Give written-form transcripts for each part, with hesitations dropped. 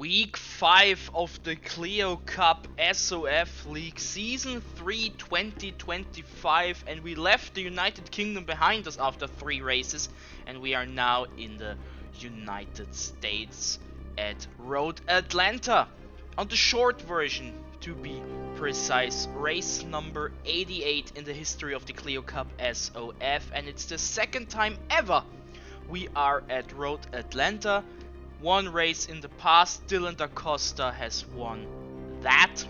Week 5 of the Clio Cup SoF League Season 3 2025, and we left the United Kingdom behind us after 3 races, and we are now in the United States at Road Atlanta. On the short version, to be precise, race number 88 in the history of the Clio Cup SoF, and it's the second time ever we are at Road Atlanta. One race in the past, Dylan Da Costa has won that,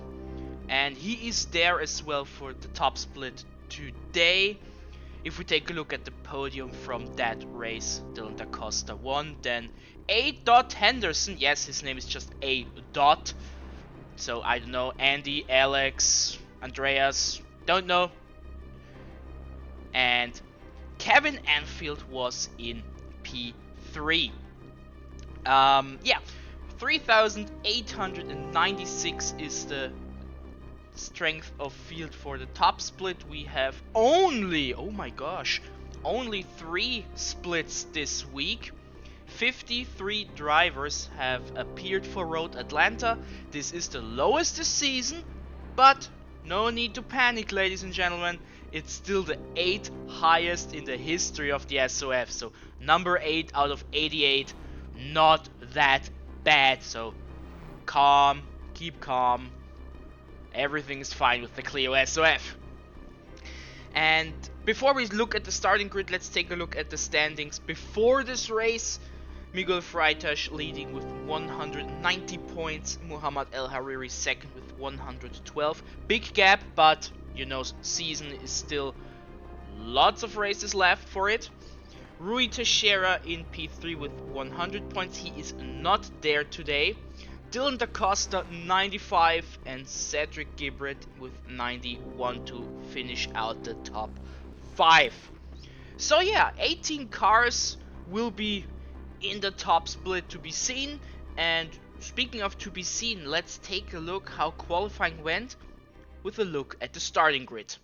and he is there as well for the top split today. If we take a look at the podium from that race, Dylan Da Costa won, then A. Henderson, yes, his name is just A. So I don't know, Andy, Alex, Andreas, don't know. And Kevin Anfield was in P3. 3,896 is the strength of field for the top split. We have only 3 splits this week. 53 drivers have appeared for Road Atlanta. This is the lowest this season, but no need to panic, ladies and gentlemen. It's still the 8th highest in the history of the SoF. So number 8 out of 88. Not that bad, so calm, keep calm. Everything is fine with the Clio SoF. And before we look at the starting grid, let's take a look at the standings before this race. Miguel Freitas leading with 190 points, Muhammad El Hariri second with 112. Big gap, but you know, season is still lots of races left for it. Rui Teixeira in P3 with 100 points, he is not there today. Dylan Da Costa 95 and Cedric Gibbert with 91 to finish out the top 5. So yeah, 18 cars will be in the top split to be seen. And speaking of to be seen, let's take a look how qualifying went with a look at the starting grid.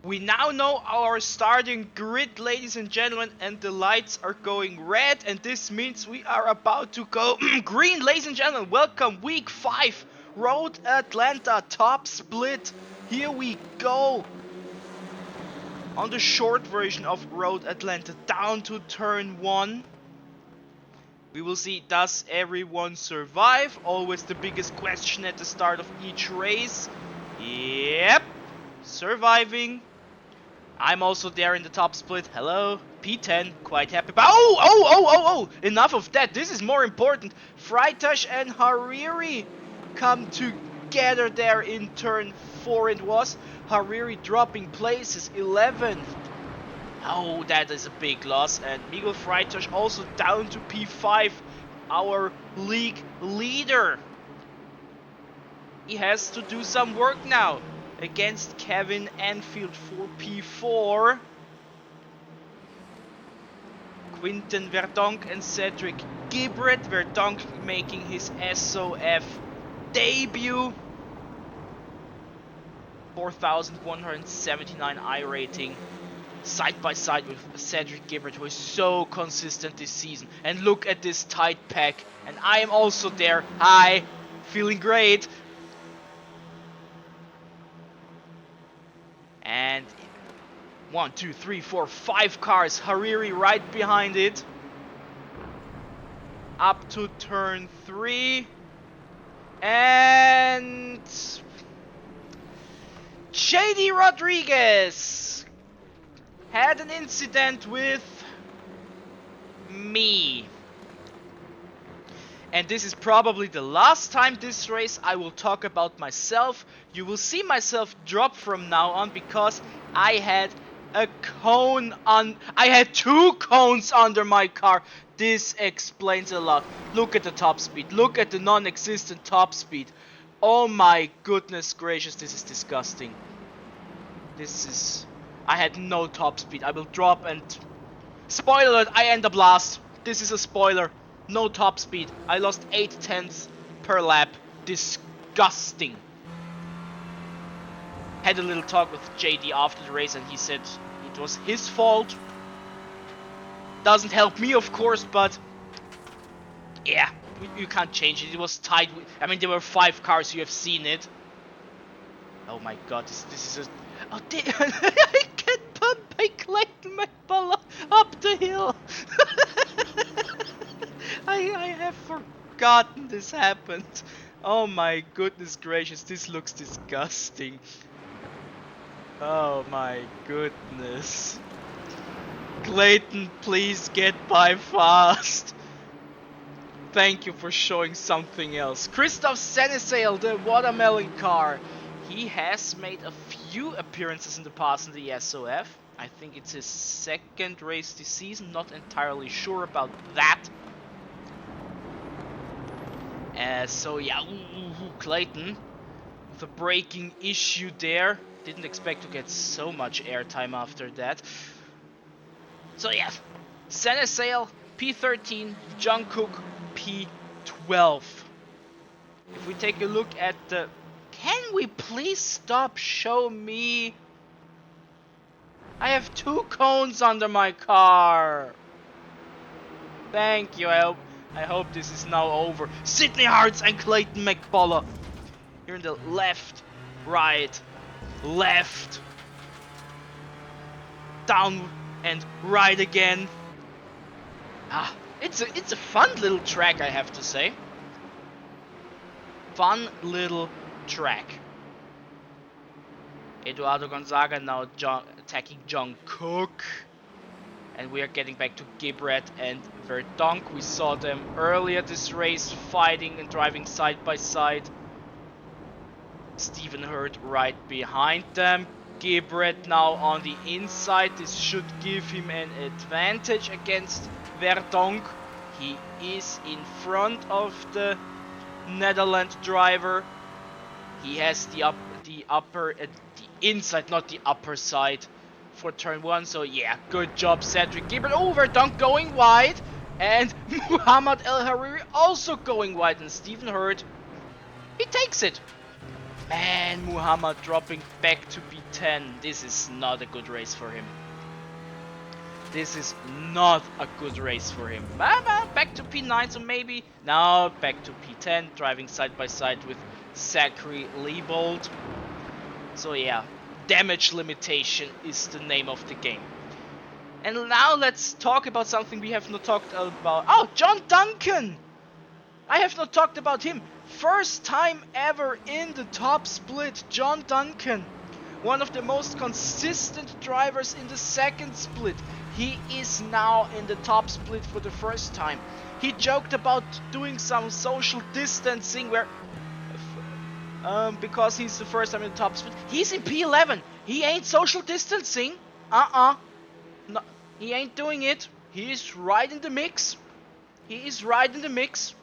We now know our starting grid, ladies and gentlemen, and the lights are going red, and this means we are about to go green, ladies and gentlemen. Welcome, week 5, Road Atlanta, top split. Here we go. On the short version of Road Atlanta, down to turn 1. We will see, does everyone survive? Always the biggest question at the start of each race. Yep, surviving. I'm also there in the top split. Hello, P10, quite happy. But oh! Enough of that. This is more important. Freitas and Hariri come together there in turn 4. It was Hariri dropping places, 11th. Oh, that is a big loss. And Miguel Freitas also down to P5, our league leader. He has to do some work now against Kevin Anfield for P4. Quinten Verdonk and Cedric Gibbert. Verdonk making his SoF debut. 4,179 iRating. Side by side with Cedric Gibbert, who is so consistent this season. And look at this tight pack. And I am also there. Hi, feeling great. And 1, 2, 3, 4, 5 cars. Hariri right behind it. Up to turn 3. And JD Rodriguez had an incident with me. And this is probably the last time this race I will talk about myself. You will see myself drop from now on because I had I had 2 cones under my car. This explains a lot. Look at the top speed. Look at the non-existent top speed. Oh my goodness gracious, this is disgusting. I had no top speed. I will drop and... Spoiler alert, I end up last. This is a spoiler. No top speed. I lost 0.8 per lap. Disgusting. Had a little talk with JD after the race and he said it was his fault. Doesn't help me, of course, but... Yeah, you can't change it. It was tied with... I mean, there were 5 cars, you have seen it. Oh my god, this is a... Oh, I get pumped by Clayton McBullough up the hill. I have forgotten this happened. Oh my goodness gracious, this looks disgusting. Oh my goodness. Clayton, please get by fast. Thank you for showing something else. Christoph Senesail, the watermelon car. He has made a few appearances in the past in the SoF. I think it's his 2nd race this season, not entirely sure about that. So yeah, Clayton, with a braking issue there. Didn't expect to get so much airtime after that. So yeah, Senesail, P13, John Cook, P12. If we take a look at the... Can we please stop show me? I have 2 cones under my car. Thank you, I hope this is now over. Sydney Hartz and Clayton McBullough. Here in the left, right, left, down and right again. Ah, it's a fun little track, I have to say. Fun little track. Eduardo Gonzaga now attacking John Cook. And we are getting back to Gibret and Verdonk. We saw them earlier this race fighting and driving side by side. Stephen Hurd right behind them. Gibret now on the inside. This should give him an advantage against Verdonk. He is in front of the Netherlands driver. He has the inside, not the upper side for turn 1. So yeah, good job Cedric Gibret. Oh, Verdonk going wide. And Muhammad El Hariri also going wide. And Stephen Hurd, he takes it. Man, Muhammad dropping back to P10. This is not a good race for him. This is not a good race for him. Back to P9, so maybe... Now back to P10, driving side by side with Zachary Leibold. So yeah, damage limitation is the name of the game. And now let's talk about something we have not talked about. Oh, John Duncan! I have not talked about him. First time ever in the top split, John Duncan. One of the most consistent drivers in the 2nd split. He is now in the top split for the first time. He joked about doing some social distancing where... because he's the first time in the top split. He's in P11. He ain't social distancing. No, he ain't doing it. He is right in the mix. He is right in the mix.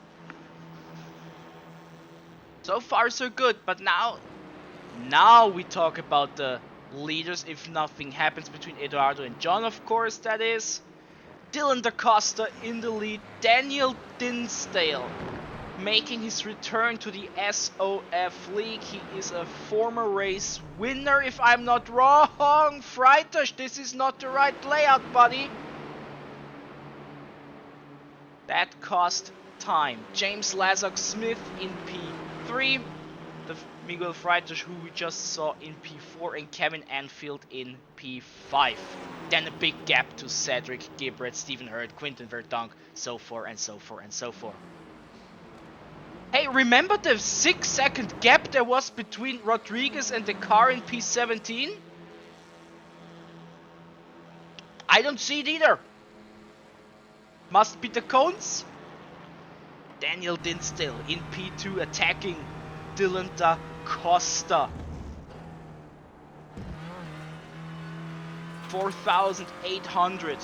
So far so good, but now we talk about the leaders if nothing happens between Eduardo and John, of course, that is. Dylan Da Costa in the lead, Daniel Dinsdale making his return to the SoF League. He is a former race winner, if I'm not wrong. Freitags, this is not the right layout, buddy. That cost time. James Lazark Smith in P3. The Miguel Freitas, who we just saw in P4, and Kevin Anfield in P5. Then a big gap to Cedric Gibret, Stephen Hurd, Quinten Verdonk, so forth and so forth and so forth. Hey, remember the 6-second gap there was between Rodriguez and the car in P17? I don't see it either. Must be the cones. Daniel Dinsdale in P2 attacking Dylan da Costa. 4,800,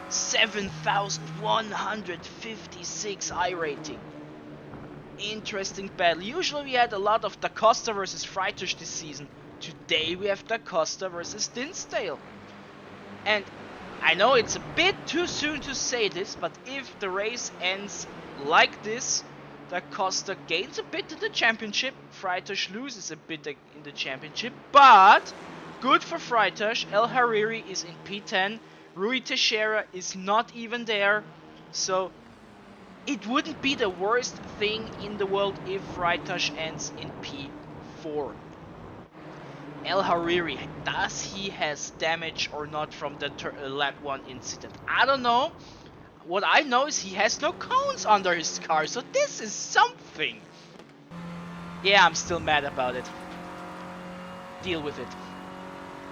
7,156 iRating. Interesting battle. Usually we had a lot of Da Costa versus Freitush this season. Today we have Da Costa versus Dinsdale. And I know it's a bit too soon to say this, but if the race ends like this, Da Costa gains a bit in the championship, Freitush loses a bit in the championship, but good for Freitush. El Hariri is in P10, Rui Teixeira is not even there, so it wouldn't be the worst thing in the world if Freitush ends in P4. El Hariri, does he has damage or not from the lap 1 incident? I don't know. What I know is he has no cones under his car, so this is something. Yeah, I'm still mad about it. Deal with it.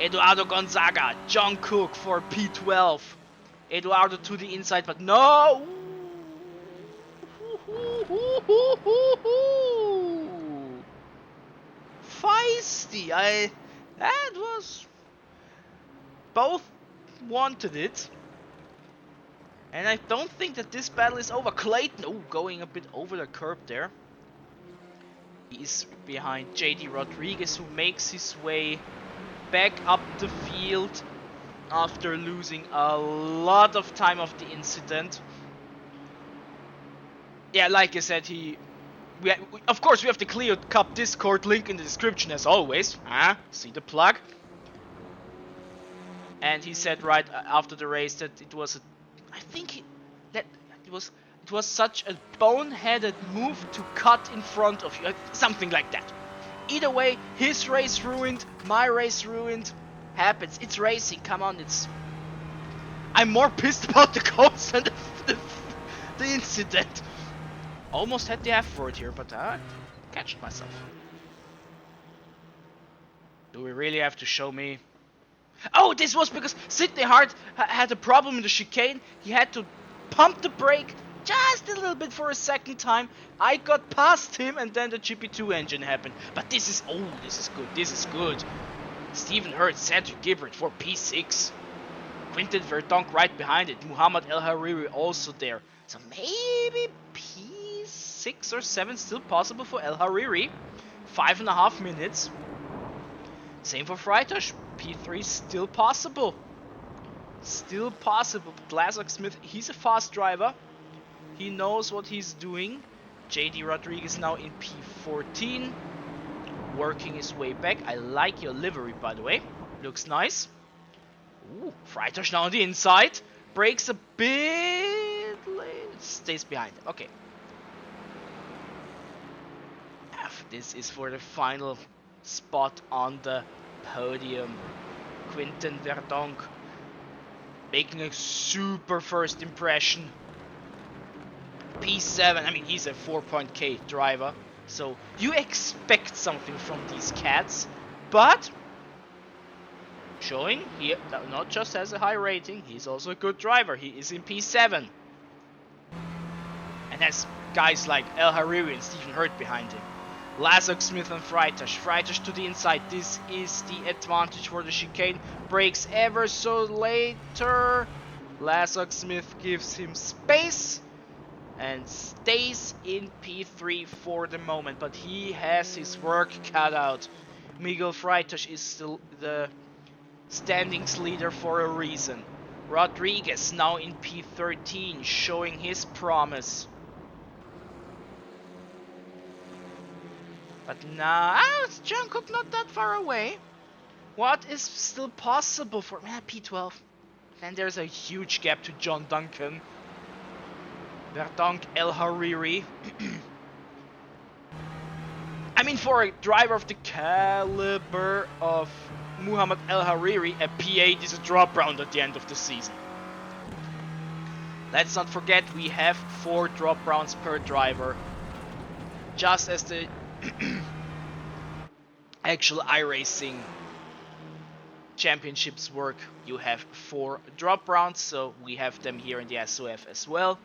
Eduardo Gonzaga, John Cook for P12. Eduardo to the inside, but no! Feisty. That was... Both wanted it. And I don't think that this battle is over. Clayton, oh, going a bit over the curb there. He is behind JD Rodriguez, who makes his way back up the field after losing a lot of time of the incident. Yeah, like I said, of course we have the Clio Cup Discord link in the description as always. See the plug? And he said right after the race that it was it was such a boneheaded move to cut in front of you, something like that. Either way, his race ruined, my race ruined. Happens. It's racing. Come on, I'm more pissed about the codes than the incident. Almost had the F word here, but I catched myself. Do we really have to show me? Oh, this was because Sidney Hart had a problem in the chicane. He had to pump the brake just a little bit for a second time. I got past him and then the GP2 engine happened. But this is good. This is good. Stephen Hurt, Cedric Gibbert for P6. Quinten Verdonk right behind it. Muhammad El Hariri also there. So maybe P6 or 7 still possible for El Hariri. 5.5 minutes. Same for Freitush. P3 still possible. Still possible. But Lazark Smith, he's a fast driver. He knows what he's doing. JD Rodriguez now in P14. Working his way back. I like your livery, by the way. Looks nice. Ooh, Freitush now on the inside. Brakes a bit late. Stays behind. Okay. This is for the final spot on the podium. Quinten Verdonk making a super first impression. P7, I mean, he's a 4.K driver, so you expect something from these cats, but showing he not just has a high rating, he's also a good driver. He is in P7 and has guys like El Hariri and Stephen Hurt behind him. Lazark Smith and Freitush. Freitush to the inside. This is the advantage for the chicane. Brakes ever so later. Lazark Smith gives him space and stays in P3 for the moment, but he has his work cut out. Miguel Freitush is still the standings leader for a reason. Rodriguez now in P13, showing his promise. But now, John Cook not that far away. What is still possible for P12? Then there's a huge gap to John Duncan. Verdonk, El Hariri. I mean, for a driver of the caliber of Muhammad El Hariri, a P8 is a drop round at the end of the season. Let's not forget we have 4 drop rounds per driver. Just as the actual iRacing championships work, you have 4 drop rounds, so we have them here in the SoF as well.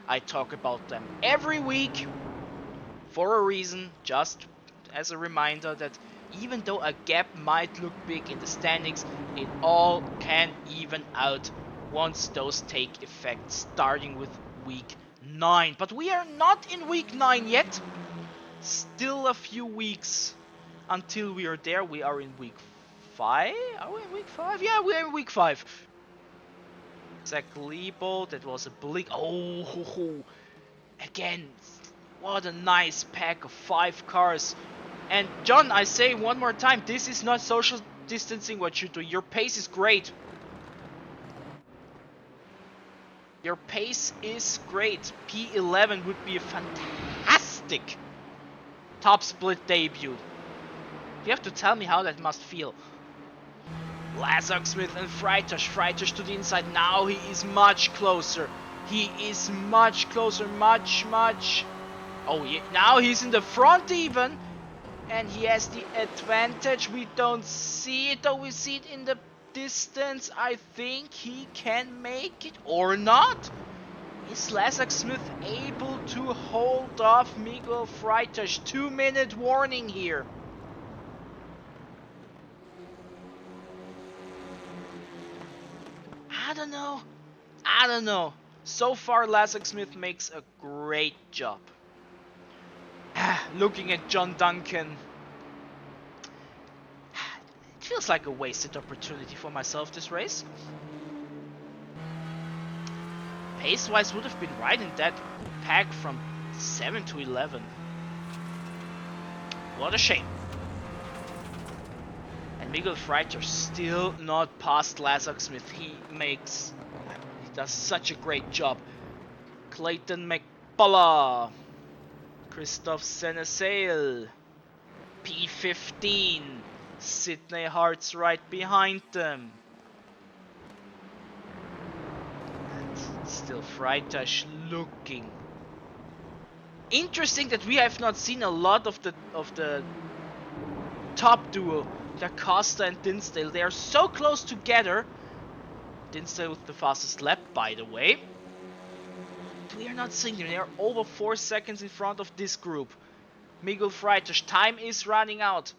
I talk about them every week for a reason, just as a reminder that even though a gap might look big in the standings, it all can even out once those take effect, starting with week 9. But we are not in week 9 yet. Still a few weeks until we are there. We are in week 5. Are we in week 5? Yeah, we are in week 5. Zach Lebo, that was a blink. Oh, again, what a nice pack of 5 cars. And John, I say one more time, this is not social distancing what you do. Your pace is great. Your pace is great. P11 would be a fantastic top split debut. You have to tell me how that must feel. Lazark Smith and Freitash. Freitash to the inside. Now he is much closer. He is much closer. Much. Oh, yeah. Now he's in the front even. And he has the advantage. We don't see it, though we see it in the distance. I think he can make it or not. Is Lazark Smith able to hold off Miguel Freitash? 2-minute warning here. I don't know. So far, Lazark Smith makes a great job. Looking at John Duncan, it feels like a wasted opportunity for myself this race. Pace-wise would have been right in that pack from 7 to 11. What a shame. And Miguel Freitash still not past Lazark Smith. He does such a great job. Clayton McBullough. Christoph Senesail. P15. Sydney Hart's right behind them. And still Freitash looking. Interesting that we have not seen a lot of the top duo, Da Costa and Dinsdale. They are so close together. Dinsdale with the fastest lap, by the way. We are not seeing them. They are over 4 seconds in front of this group. Miguel Freitash, time is running out.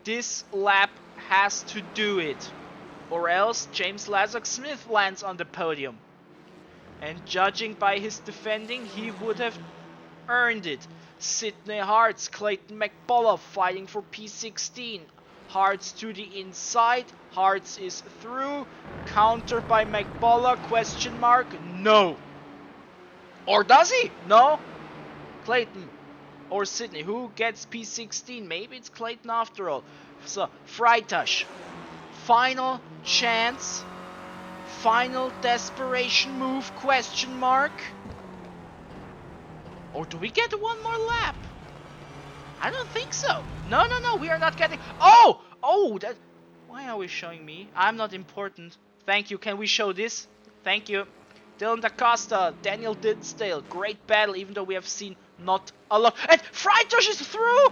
This lap has to do it, or else James Lazark Smith lands on the podium. And judging by his defending, he would have earned it. Sydney Hart's, Clayton McBullough fighting for P16. Hart's to the inside. Hart's is through. Counter by McBullough, question mark, no. Or does he? No. Clayton or Sydney, who gets P16? Maybe it's Clayton after all. So, Freitash, final chance. Final desperation move, question mark. Or do we get one more lap? I don't think so. No, we are not getting... Oh, that... Why are we showing me? I'm not important. Thank you, can we show this? Thank you. Dylan Da Costa, Daniel Dinsdale, great battle, even though we have seen not a lot. And Freitash is through!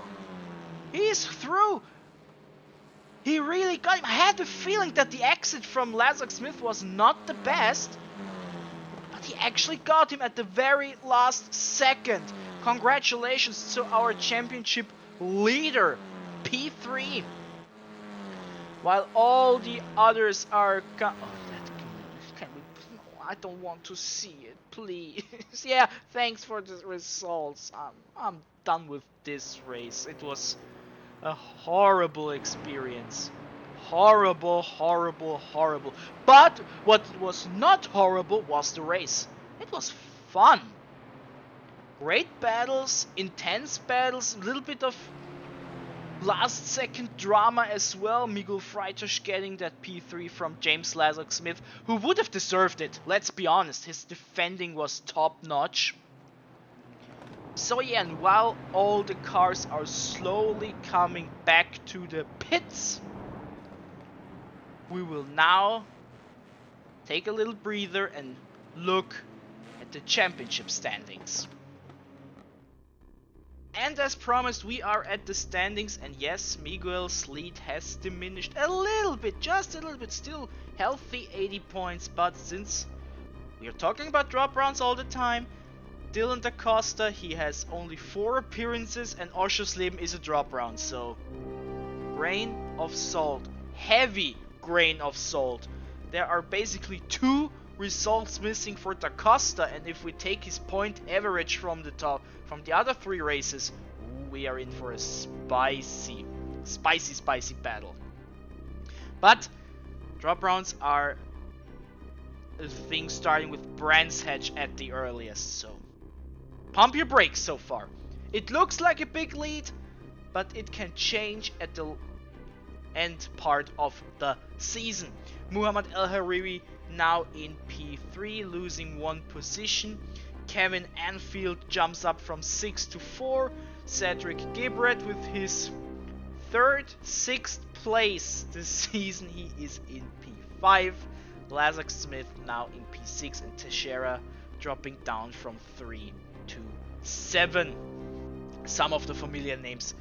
He is through! He really got him. I had the feeling that the exit from Lazark Smith was not the best, but he actually got him at the very last second. Congratulations to our championship leader, P3. While all the others are... I don't want to see it, please. Yeah, thanks for the results. I'm done with this race. It was a horrible experience. Horrible. But what was not horrible was the race. It was fun. Great battles, intense battles, a little bit of last second drama as well. Miguel Freitash getting that P3 from James Lazark Smith, who would have deserved it. Let's be honest, his defending was top notch. So yeah, and while all the cars are slowly coming back to the pits, we will now take a little breather and look at the championship standings. And as promised, we are at the standings, and yes, Miguel's lead has diminished a little bit, just a little bit, still healthy 80 points, but since we are talking about drop rounds all the time, Dylan da Costa, he has only 4 appearances, and Oschersleben is a drop round, so grain of salt, heavy grain of salt. There are basically 2 results missing for da Costa, and if we take his point average from the other 3 races, we are in for a spicy battle. But drop rounds are a thing starting with Brands Hatch at the earliest, so pump your brakes so far. It looks like a big lead, but it can change at the end part of the season. Muhammad El Hariri now in P3, losing 1 position. Kevin Anfield jumps up from 6 to 4. Cedric Gibret with his 6th place this season, he is in P5. Lazak Smith now in P6, and Teixeira dropping down from 3 to 7. Some of the familiar names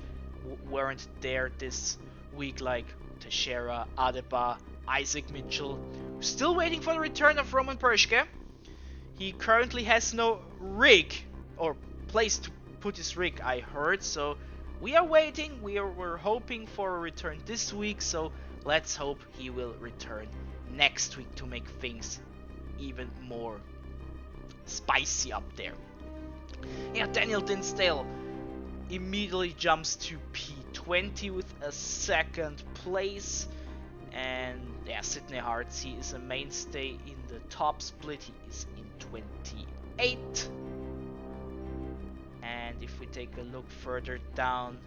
weren't there this week, like Teixeira, Adepa, Isaac Mitchell. Still waiting for the return of Roman Pershke. He currently has no rig or place to put his rig, I heard, so we are waiting. We're hoping for a return this week, so let's hope he will return next week to make things even more spicy up there. Yeah, Daniel Dinsdale immediately jumps to P20 with a 2nd place. And yeah, Sidney Hartz, he is a mainstay in the top split. He is in 28. And if we take a look further down,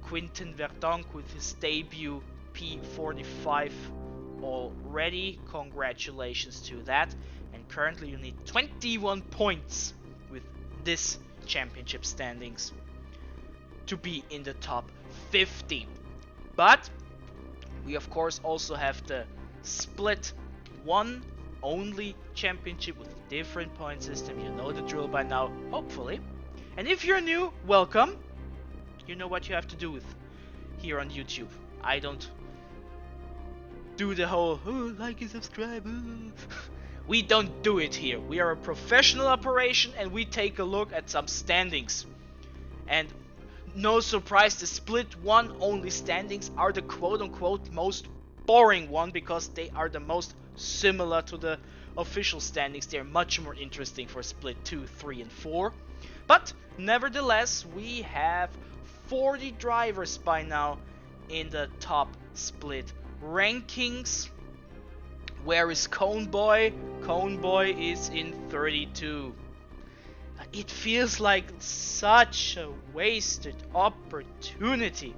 Quintin Verdonk with his debut P45 already. Congratulations to that. And currently you need 21 points with this championship standings to be in the top 50. But we of course also have the split 1 only championship with a different point system. You know the drill by now, hopefully. And if you're new, welcome. You know what you have to do with here on YouTube. I don't do the whole like and subscribe. We don't do it here. We are a professional operation, and we take a look at some standings. And no surprise, the split 1 only standings are the quote-unquote most boring one, because they are the most similar to the official standings. They're much more interesting for split 2, 3 and 4. But nevertheless, we have 40 drivers by now in the top split rankings. Where is Cone Boy? Cone Boy is in 32. It feels like such a wasted opportunity.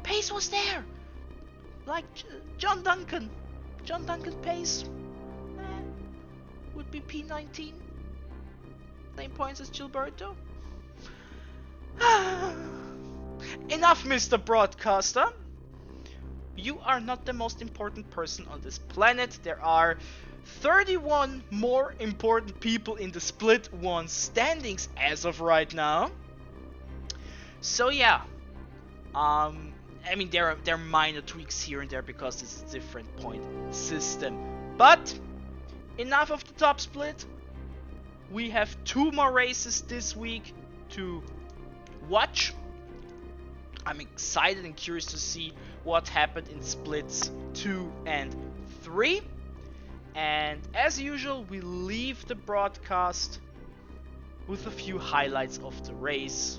Pace was there, like John Duncan. John Duncan Pace would be P19. Same points as Gilberto. Enough, Mr. Broadcaster. You are not the most important person on this planet. There are 31 more important people in the split 1 standings as of right now. So yeah, I mean there are minor tweaks here and there because it's a different point system. But enough of the top split. We have 2 more races this week to watch. I'm excited and curious to see what happened in splits 2 and 3. And as usual, we leave the broadcast with a few highlights of the race.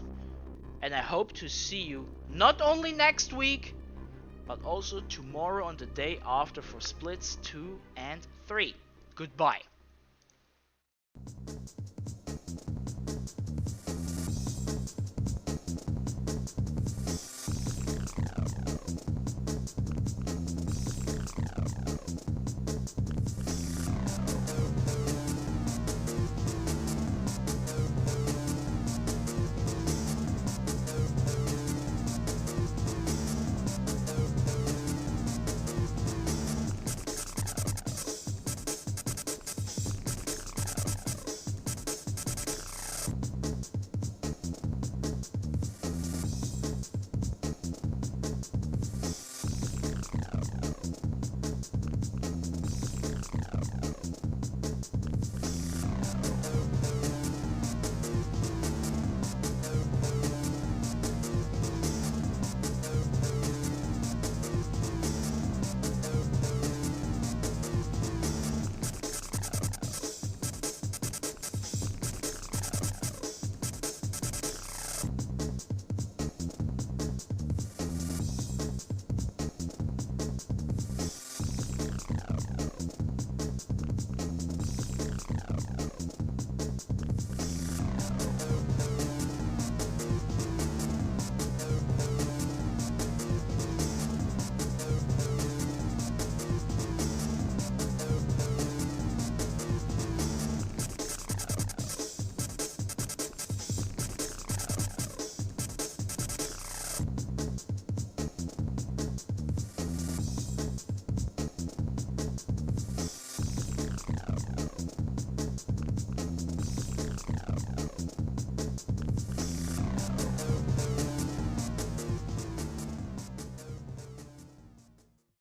And I hope to see you not only next week, but also tomorrow on the day after for splits 2 and 3. Goodbye.